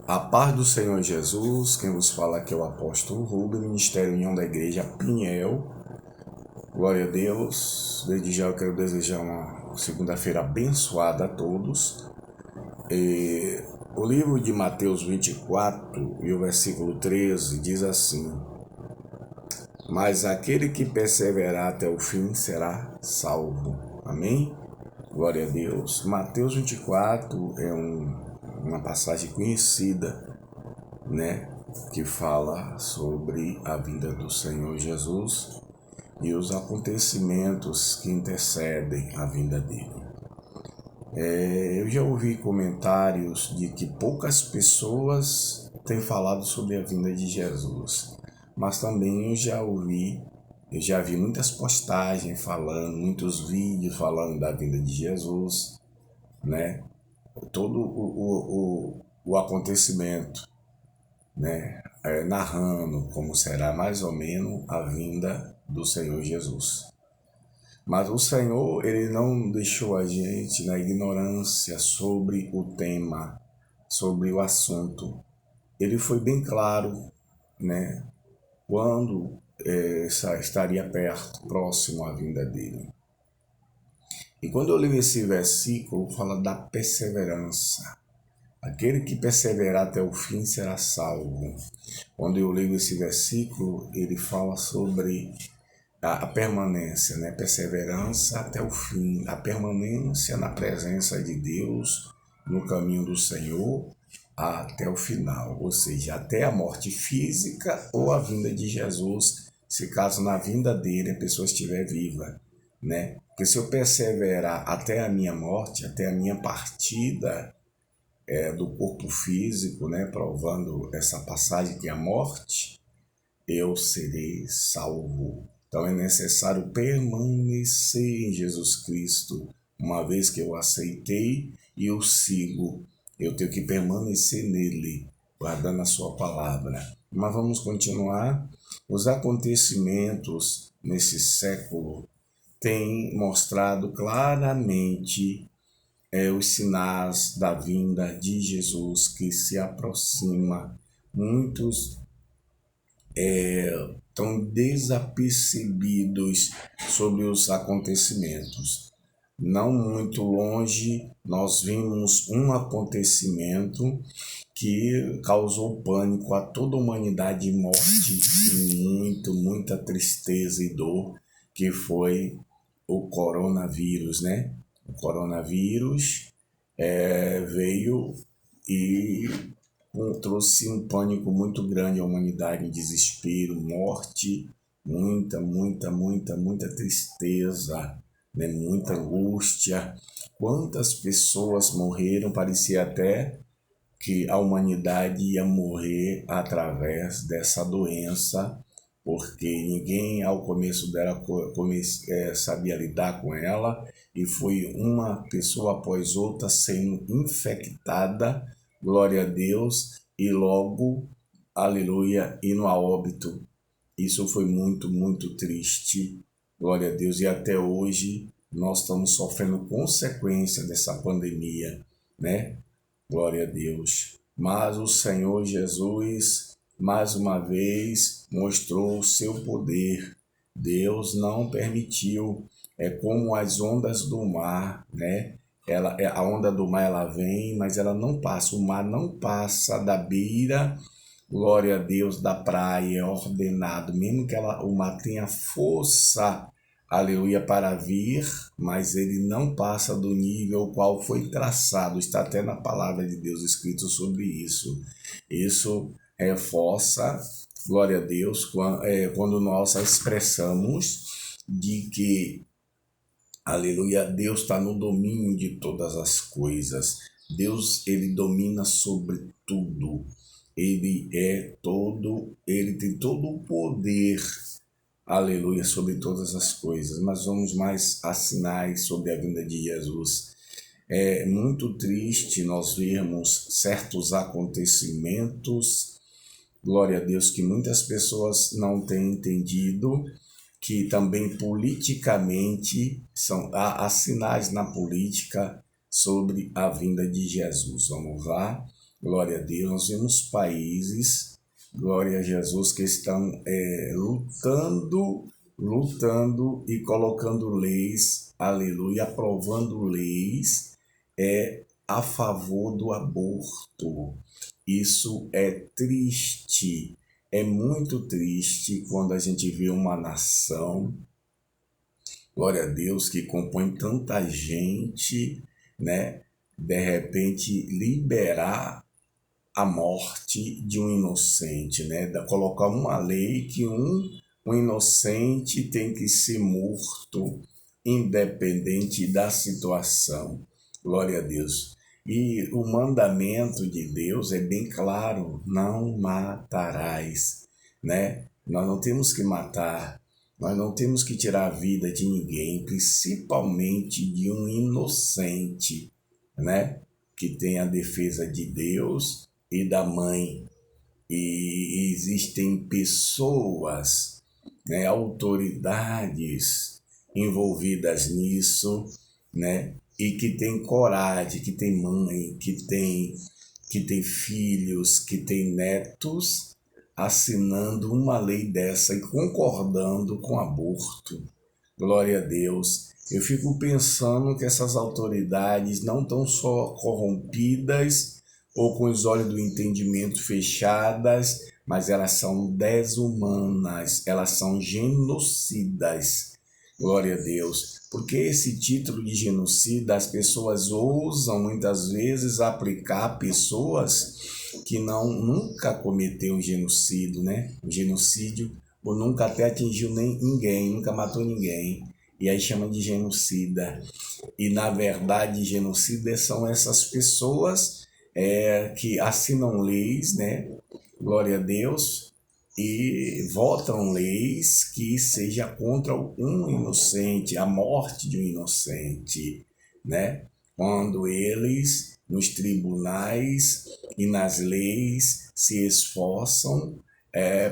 A paz do Senhor Jesus, quem vos fala aqui é o apóstolo Rubem, Ministério União da Igreja Pinhel. Glória a Deus. Desde já eu quero desejar uma segunda-feira abençoada a todos. O livro de Mateus 24 e o versículo 13 diz assim: mas aquele que perseverar até o fim será salvo. Amém? Glória a Deus. Mateus 24 é uma passagem conhecida, né? Que fala sobre a vida do Senhor Jesus e os acontecimentos que intercedem a vinda dele. Eu já ouvi comentários de que poucas pessoas têm falado sobre a vinda de Jesus, mas também eu já vi muitas postagens falando, muitos vídeos falando da vinda de Jesus, né? Todo o acontecimento, né? Narrando como será mais ou menos a vinda do Senhor Jesus. Mas o Senhor, Ele não deixou a gente na ignorância sobre o tema, sobre o assunto. Ele foi bem claro, né? Quando estaria perto, próximo à vinda dele. E quando eu li esse versículo, fala da perseverança. Aquele que perseverar até o fim será salvo. Quando eu leio esse versículo, ele fala sobre a permanência, né? Perseverança até o fim, a permanência na presença de Deus, no caminho do Senhor, até o final, ou seja, até a morte física ou a vinda de Jesus, se caso na vinda dele a pessoa estiver viva, né? Porque se eu perseverar até a minha morte, até a minha partida do corpo físico, né? Provando essa passagem que é a morte, eu serei salvo. Então é necessário permanecer em Jesus Cristo. Uma vez que eu aceitei e eu sigo, eu tenho que permanecer nele, guardando a sua palavra. Mas vamos continuar. Os acontecimentos nesse século têm mostrado claramente os sinais da vinda de Jesus que se aproxima. Muitos estão desapercebidos sobre os acontecimentos. Não muito longe, nós vimos um acontecimento que causou pânico a toda a humanidade, morte e muita tristeza e dor, que foi o coronavírus, né? O coronavírus veio e trouxe um pânico muito grande à humanidade, desespero, morte, muita tristeza, né? Muita angústia. Quantas pessoas morreram, parecia até que a humanidade ia morrer através dessa doença, porque ninguém ao começo dela sabia lidar com ela, e foi uma pessoa após outra sendo infectada, glória a Deus, e logo, aleluia, indo a óbito. Isso foi muito triste, glória a Deus, e até hoje nós estamos sofrendo consequência dessa pandemia, né? Glória a Deus. Mas o Senhor Jesus, mais uma vez, mostrou o seu poder. Deus não permitiu. É como as ondas do mar, né? A onda do mar ela vem, mas ela não passa. O mar não passa da beira, glória a Deus, da praia, é ordenado. Mesmo que o mar tenha força, aleluia, para vir, mas ele não passa do nível qual foi traçado. Está até na palavra de Deus escrito sobre isso. Isso reforça, glória a Deus, quando nós expressamos de que, aleluia, Deus está no domínio de todas as coisas. Deus, ele domina sobre tudo. Ele tem todo o poder, aleluia, sobre todas as coisas. Mas vamos mais a sinais sobre a vinda de Jesus. É muito triste nós vermos certos acontecimentos, glória a Deus, que muitas pessoas não têm entendido, que também politicamente há sinais na política sobre a vinda de Jesus. Vamos lá. Glória a Deus. Nós vemos países, glória a Jesus, que estão lutando e colocando leis, aleluia, aprovando leis a favor do aborto. Isso é triste, é muito triste quando a gente vê uma nação, glória a Deus, que compõe tanta gente, né? De repente liberar a morte de um inocente, né? Colocar uma lei que um inocente tem que ser morto, independente da situação. Glória a Deus. E o mandamento de Deus é bem claro: não matarás, né? Nós não temos que matar, nós não temos que tirar a vida de ninguém, principalmente de um inocente, né? Que tem a defesa de Deus e da mãe. E existem pessoas, né, autoridades envolvidas nisso, né, e que tem coragem, que tem mãe, que tem filhos, que tem netos, assinando uma lei dessa e concordando com aborto. Glória a Deus. Eu fico pensando que essas autoridades não estão só corrompidas ou com os olhos do entendimento fechadas, mas elas são desumanas, elas são genocidas. Glória a Deus. Porque esse título de genocida as pessoas ousam muitas vezes aplicar a pessoas que nunca cometeu um genocídio, né? Um genocídio, ou nunca até atingiu ninguém, nunca matou ninguém. E aí chama de genocida. E na verdade, genocida são essas pessoas que assinam leis, né? Glória a Deus, e votam leis que seja contra um inocente, a morte de um inocente, né? Quando eles, nos tribunais e nas leis, se esforçam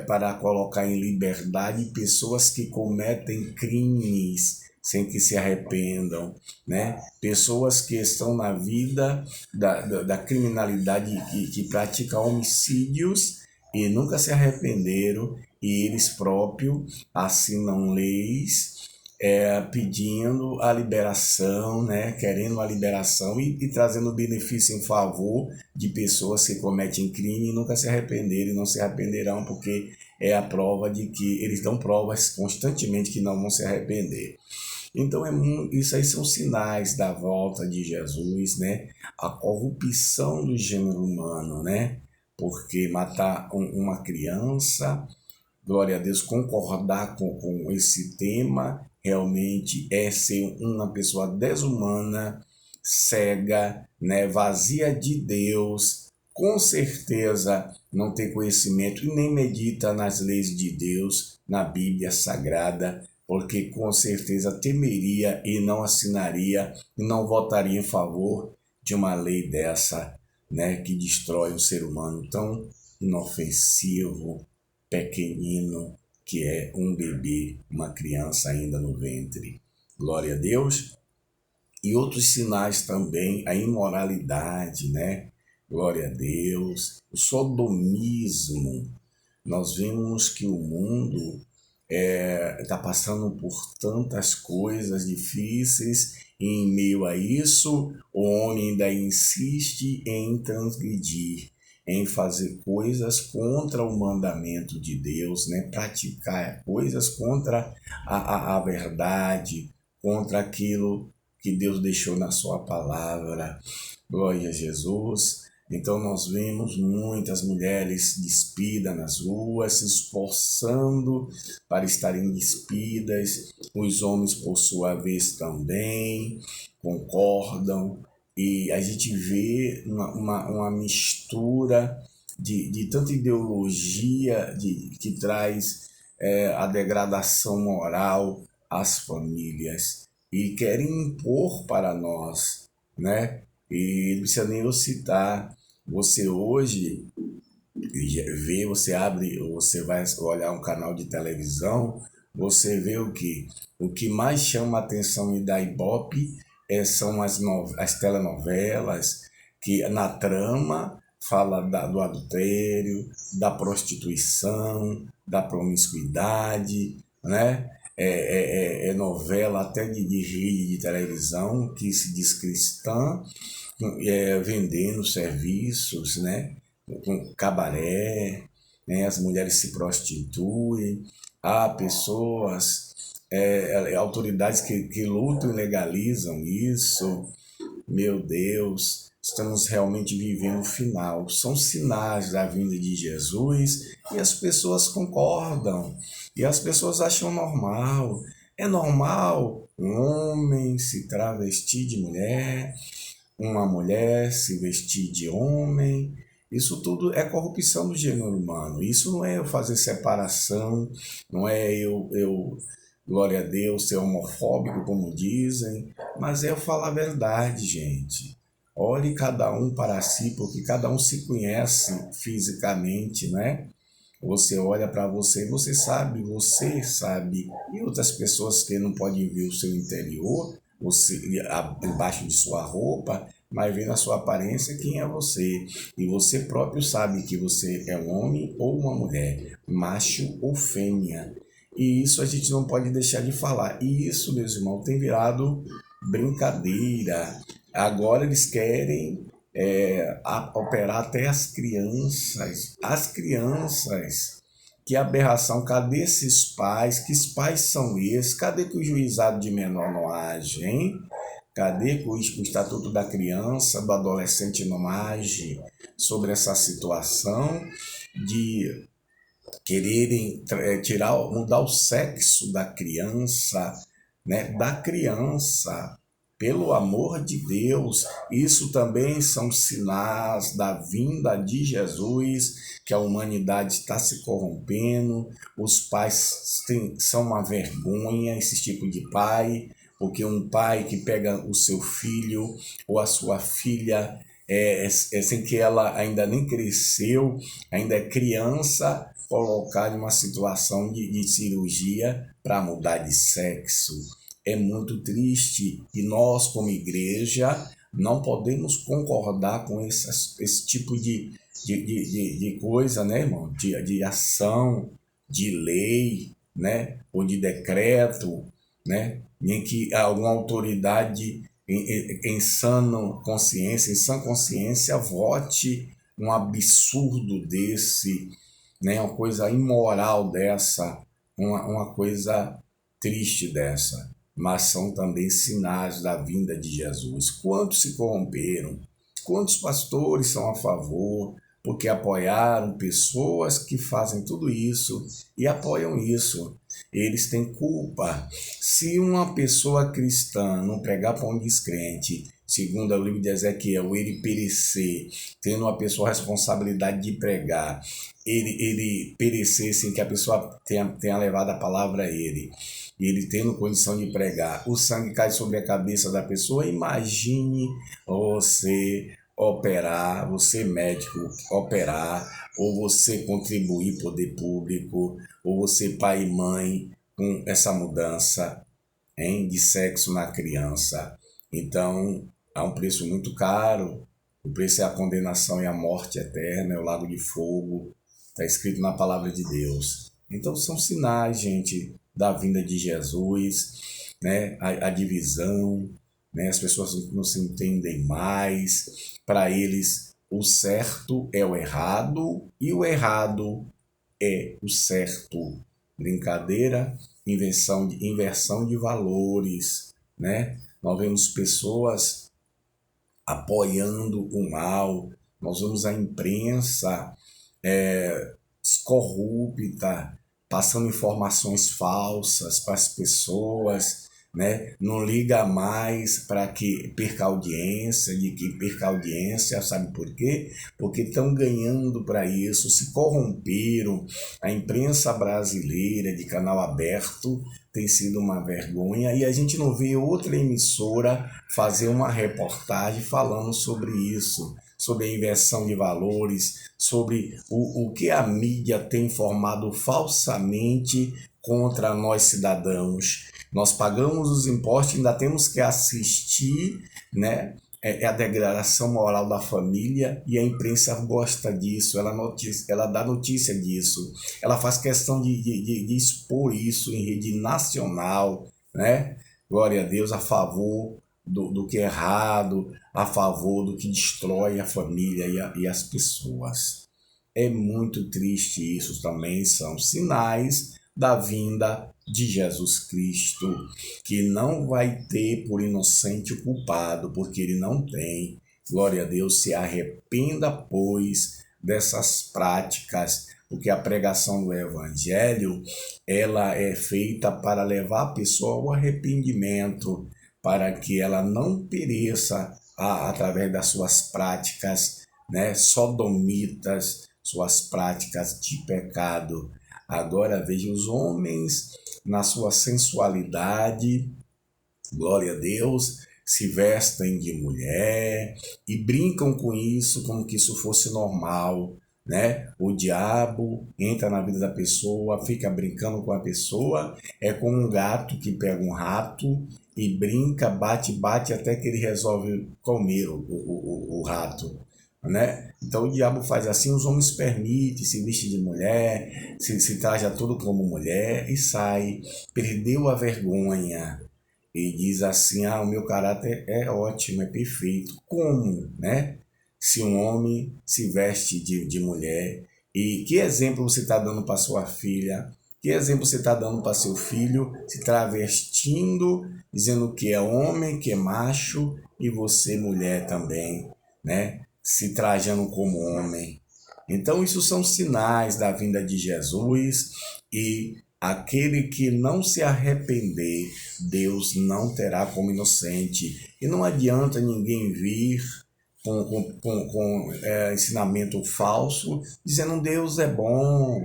para colocar em liberdade pessoas que cometem crimes sem que se arrependam, né? Pessoas que estão na vida da criminalidade, que praticam homicídios e nunca se arrependeram, e eles próprios assinam leis pedindo a liberação, né? Querendo a liberação e trazendo benefício em favor de pessoas que cometem crime e nunca se arrependeram e não se arrependerão, porque é a prova de que eles dão provas constantemente que não vão se arrepender. Então, isso aí são sinais da volta de Jesus, né? A corrupção do gênero humano, né? Porque matar uma criança, glória a Deus, concordar com esse tema, realmente é ser uma pessoa desumana, cega, né? Vazia de Deus, com certeza não tem conhecimento e nem medita nas leis de Deus, na Bíblia Sagrada, porque com certeza temeria e não assinaria e não votaria em favor de uma lei dessa, né, que destrói um ser humano tão inofensivo, pequenino, que é um bebê, uma criança ainda no ventre. Glória a Deus. E outros sinais também, a imoralidade, né? Glória a Deus. O sodomismo. Nós vemos que o mundo está passando por tantas coisas difíceis, e em meio a isso, o homem ainda insiste em transgredir, em fazer coisas contra o mandamento de Deus, né? Praticar coisas contra a verdade, contra aquilo que Deus deixou na sua palavra. Glória a Jesus. Então nós vemos muitas mulheres despidas nas ruas, se esforçando para estarem despidas. Os homens, por sua vez, também concordam. E a gente vê uma mistura de tanta ideologia que traz a degradação moral às famílias e querem impor para nós, né? E não precisa nem eu citar. Você hoje vê, você abre, você vai olhar um canal de televisão, você vê o que mais chama a atenção e dá ibope são as telenovelas, que na trama fala do adultério, da prostituição, da promiscuidade, né? É novela até de rede de televisão que se diz cristã, vendendo serviços, né? Com cabaré, né? As mulheres se prostituem, há pessoas, autoridades que lutam e legalizam isso. Meu Deus, estamos realmente vivendo o final. São sinais da vinda de Jesus e as pessoas concordam. E as pessoas acham normal. É normal um homem se travestir de mulher, uma mulher se vestir de homem. Isso tudo é corrupção do gênero humano. Isso não é eu fazer separação, não é glória a Deus, ser homofóbico, como dizem, mas é eu falar a verdade, gente. Olhe cada um para si, porque cada um se conhece fisicamente, né? Você olha para você sabe, e outras pessoas que não podem ver o seu interior, você embaixo de sua roupa, mas vê na sua aparência quem é você. E você próprio sabe que você é um homem ou uma mulher, macho ou fêmea. E isso a gente não pode deixar de falar. E isso, meus irmãos, tem virado brincadeira. Agora eles querem operar até as crianças. As crianças. Que aberração. Cadê esses pais? Que pais são esses? Cadê que o juizado de menor não age, hein? Cadê que o Estatuto da Criança, do Adolescente não age sobre essa situação de quererem mudar o sexo da criança, né? Da criança, pelo amor de Deus, isso também são sinais da vinda de Jesus, que a humanidade está se corrompendo, os pais são uma vergonha, esse tipo de pai, porque um pai que pega o seu filho ou a sua filha sem que ela ainda nem cresceu, ainda é criança, colocar em uma situação de cirurgia para mudar de sexo. É muito triste e nós, como igreja, não podemos concordar com esse tipo de coisa, né, irmão? De ação, de lei, né? Ou de decreto, né? Em que alguma autoridade em sã consciência, vote um absurdo desse, né? Uma coisa imoral dessa, uma coisa triste dessa. Mas são também sinais da vinda de Jesus. Quantos se corromperam? Quantos pastores são a favor? Porque apoiaram pessoas que fazem tudo isso e apoiam isso. Eles têm culpa. Se uma pessoa cristã não pregar para um descrente, segundo o livro de Ezequiel, ele perecer, tendo uma pessoa a responsabilidade de pregar, ele perecer sem que a pessoa tenha levado a palavra a ele, e ele tendo condição de pregar, o sangue cai sobre a cabeça da pessoa. Imagine você operar, você médico operar, ou você contribuir poder público, ou você pai e mãe com essa mudança, hein, de sexo na criança. Então, há um preço muito caro. O preço é a condenação e a morte eterna, é o lago de fogo. Está escrito na palavra de Deus. Então, são sinais, gente, da vinda de Jesus, né? A divisão, né? As pessoas não se entendem mais. Para eles, o certo é o errado e o errado é o certo. Brincadeira, inversão de valores, né? Nós vemos pessoas apoiando o mal, nós vemos a imprensa corrupta, passando informações falsas para as pessoas, né? Não liga mais para que perca audiência, sabe por quê? Porque estão ganhando para isso, se corromperam. A imprensa brasileira de canal aberto tem sido uma vergonha e a gente não vê outra emissora fazer uma reportagem falando sobre isso, sobre a inversão de valores, sobre o que a mídia tem informado falsamente contra nós cidadãos. Nós pagamos os impostos, ainda temos que assistir, né, é a degradação moral da família, e a imprensa gosta disso, ela dá notícia disso, ela faz questão de expor isso em rede nacional, né? Glória a Deus, a favor do que é errado, a favor do que destrói a família e as pessoas. É muito triste isso também, são sinais da vinda de Jesus Cristo, que não vai ter por inocente o culpado, porque ele não tem. Glória a Deus, se arrependa, pois, dessas práticas, porque a pregação do Evangelho, ela é feita para levar a pessoa ao arrependimento, para que ela não pereça através das suas práticas, né, sodomitas, suas práticas de pecado. Agora veja os homens na sua sensualidade, glória a Deus, se vestem de mulher e brincam com isso como que isso fosse normal, né? O diabo entra na vida da pessoa, fica brincando com a pessoa, é como um gato que pega um rato e brinca, bate até que ele resolve comer o rato, né? Então o diabo faz assim, os homens permitem, se veste de mulher, se traja tudo como mulher e sai, perdeu a vergonha e diz assim, o meu caráter é ótimo, é perfeito. Como, né? Se um homem se veste de mulher, e que exemplo você está dando para sua filha? Que exemplo você está dando para seu filho se travestindo, dizendo que é homem, que é macho, e você mulher também, né? Se trajando como homem. Então, isso são sinais da vinda de Jesus, e aquele que não se arrepender, Deus não terá como inocente. E não adianta ninguém vir com ensinamento falso, dizendo Deus é bom,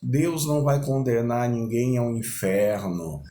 Deus não vai condenar ninguém ao inferno.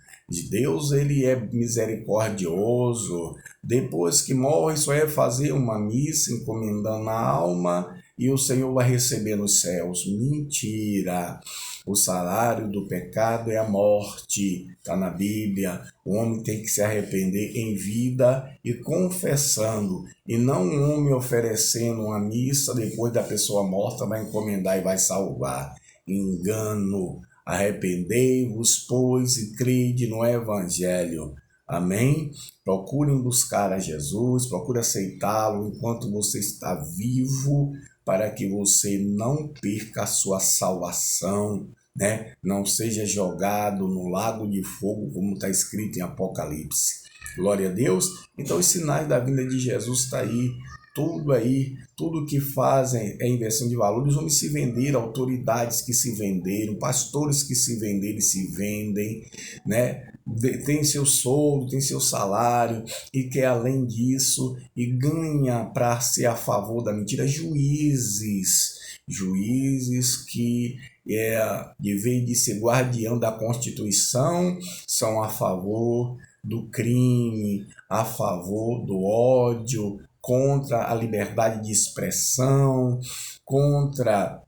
Deus, ele é misericordioso. Depois que morre, só é fazer uma missa encomendando a alma e o Senhor vai receber nos céus. Mentira! O salário do pecado é a morte, está na Bíblia. O homem tem que se arrepender em vida e confessando, e não um homem oferecendo uma missa depois da pessoa morta vai encomendar e vai salvar. Engano. Arrependei-vos, pois, e crede no Evangelho. Amém? Procurem buscar a Jesus, procure aceitá-lo enquanto você está vivo, para que você não perca a sua salvação, né? Não seja jogado no lago de fogo, como está escrito em Apocalipse. Glória a Deus. Então, os sinais da vinda de Jesus está aí, tudo que fazem é inversão de valores. Os homens se venderam, autoridades que se venderam, pastores que se venderam e se vendem, né? Tem seu soldo, tem seu salário e quer além disso e ganha para ser a favor da mentira. Juízes que de vez de ser guardião da Constituição, são a favor do crime, a favor do ódio, contra a liberdade de expressão, contra,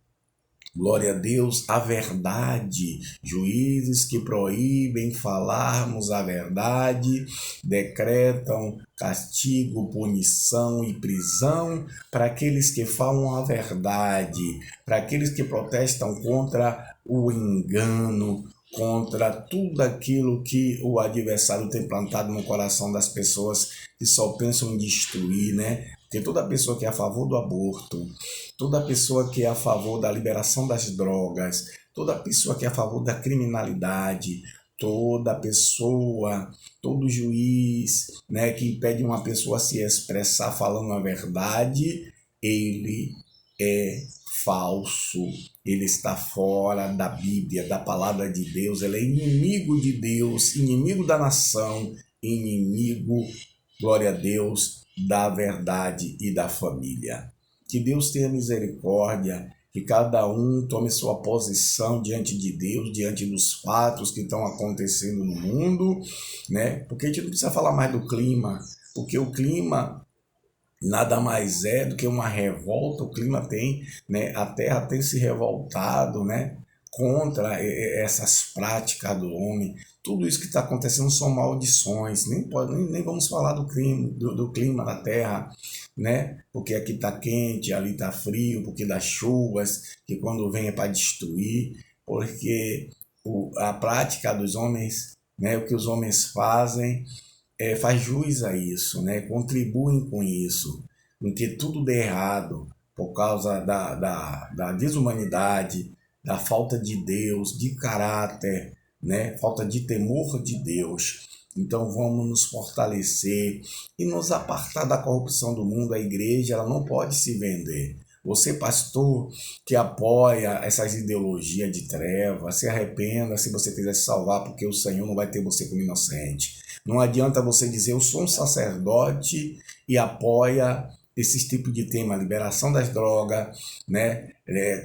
glória a Deus, a verdade. Juízes que proíbem falarmos a verdade, decretam castigo, punição e prisão para aqueles que falam a verdade, para aqueles que protestam contra o engano, contra tudo aquilo que o adversário tem plantado no coração das pessoas que só pensam em destruir, né? Porque toda pessoa que é a favor do aborto, toda pessoa que é a favor da liberação das drogas, toda pessoa que é a favor da criminalidade, toda pessoa, todo juiz, né, que impede uma pessoa a se expressar falando a verdade, ele é falso, ele está fora da Bíblia, da palavra de Deus, ele é inimigo de Deus, inimigo da nação, inimigo, glória a Deus, da verdade e da família. Que Deus tenha misericórdia, que cada um tome sua posição diante de Deus, diante dos fatos que estão acontecendo no mundo, né? Porque a gente não precisa falar mais do clima, porque o clima nada mais é do que uma revolta. O clima tem, né? A terra tem se revoltado, né? contra essas práticas do homem. Tudo isso que está acontecendo são maldições. Nem vamos falar do clima da terra, né? Porque aqui está quente, ali está frio, porque das chuvas, que quando vem é para destruir, porque a prática dos homens, né? O que os homens fazem faz jus a isso, né? Contribuem com isso, com que tudo dê errado por causa da desumanidade, da falta de Deus, de caráter, né? Falta de temor de Deus. Então vamos nos fortalecer e nos apartar da corrupção do mundo. A igreja ela não pode se vender. Você, pastor, que apoia essas ideologias de trevas, se arrependa se você quiser se salvar, porque o Senhor não vai ter você como inocente. Não adianta você dizer, eu sou um sacerdote e apoia esses tipos de tema, liberação das drogas, né?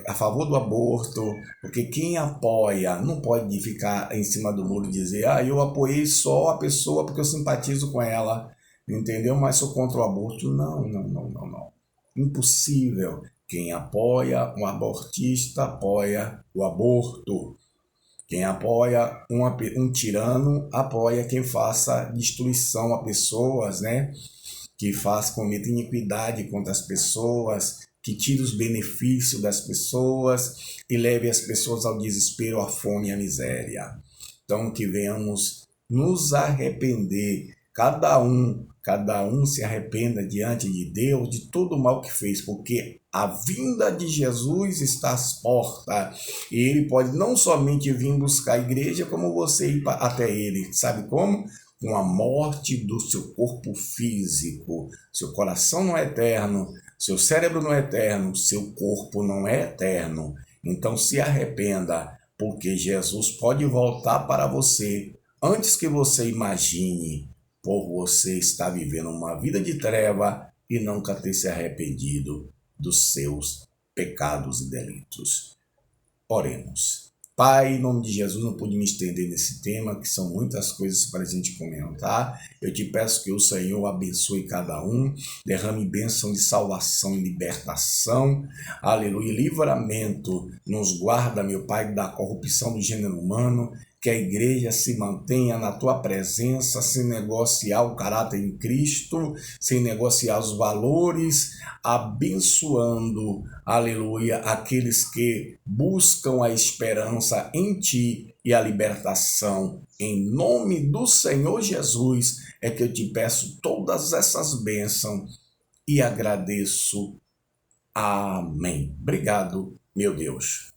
A favor do aborto, porque quem apoia não pode ficar em cima do muro e dizer, eu apoiei só a pessoa porque eu simpatizo com ela, entendeu? Mas sou contra o aborto. Não. Impossível. Quem apoia um abortista apoia o aborto. Quem apoia um tirano apoia quem faça destruição a pessoas, né? Que cometa iniquidade contra as pessoas, que tire os benefícios das pessoas e leve as pessoas ao desespero, à fome e à miséria. Então que venhamos nos arrepender, cada um se arrependa diante de Deus de todo o mal que fez, porque a vinda de Jesus está às portas e ele pode não somente vir buscar a igreja, como você ir até ele. Sabe como? Com a morte do seu corpo físico. Seu coração não é eterno, seu cérebro não é eterno, seu corpo não é eterno. Então se arrependa, porque Jesus pode voltar para você antes que você imagine, por você estar vivendo uma vida de treva e nunca ter se arrependido dos seus pecados e delitos. Oremos. Pai, em nome de Jesus, não pude me estender nesse tema, que são muitas coisas para a gente comentar. Eu te peço que o Senhor abençoe cada um, derrame bênção de salvação e libertação, aleluia, livramento, nos guarda, meu Pai, da corrupção do gênero humano, que a igreja se mantenha na tua presença, sem negociar o caráter em Cristo, sem negociar os valores, abençoando, aleluia, aqueles que buscam a esperança em ti e a libertação. Em nome do Senhor Jesus é que eu te peço todas essas bênçãos e agradeço. Amém. Obrigado, meu Deus.